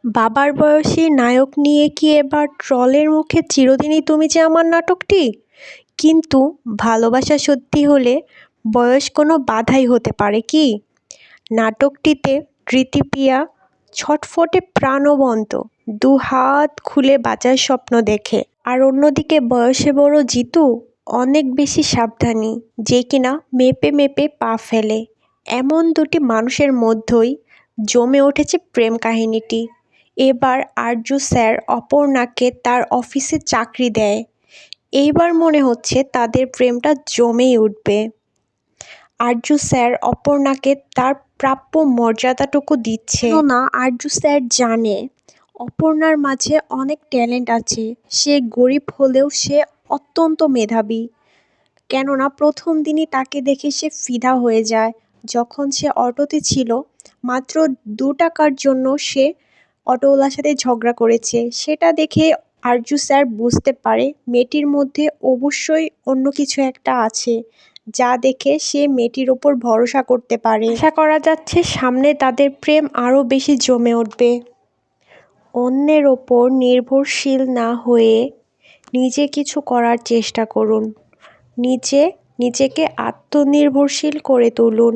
বাবার বয়সী নায়ক নিয়ে কি এবার ট্রলের মুখে চিরদিনই তুমি যে আমার নাটকটি? কিন্তু ভালোবাসা সত্যি হলে বয়স কোনো বাধাই হতে পারে কি? নাটকটিতে ঋতুপ্রিয়া ছটফটে প্রাণবন্ত, দুহাত খুলে বাঁচার স্বপ্ন দেখে। আর অন্যদিকে বয়সে বড় জিতু অনেক বেশি সাবধানী, যে কিনা মেপে মেপে পা ফেলে। এমন দুটি মানুষের মধ্যেই জমে উঠেছে প্রেম কাহিনীটি। এবার আরজু স্যার অপর্ণাকে তার অফিসে চাকরি দেয়। এইবার মনে হচ্ছে তাদের প্রেমটা জমেই উঠবে। আরজু স্যার অপর্ণাকে তার প্রাপ্য মর্যাদাটুকু দিচ্ছে না। আরজু স্যার জানে অপর্ণার মাঝে অনেক ট্যালেন্ট আছে। সে গরিব হলেও সে অত্যন্ত মেধাবী। কেননা প্রথম দিনই তাকে দেখে সে ফিদা হয়ে যায়। যখন সে অটোতে ছিল, মাত্র 2 টাকার জন্য সে অটোওয়ালার সাথে ঝগড়া করেছে। সেটা দেখে আরজু স্যার বুঝতে পারে মেয়েটির মধ্যে অবশ্যই অন্য কিছু একটা আছে, যা দেখে সে মেয়েটির ওপর ভরসা করতে পারে। আশা করা যাচ্ছে সামনে তাদের প্রেম আরও বেশি জমে উঠবে। অন্যের ওপর নির্ভরশীল না হয়ে নিজে কিছু করার চেষ্টা করুন। নিজেকে আত্মনির্ভরশীল করে তুলুন।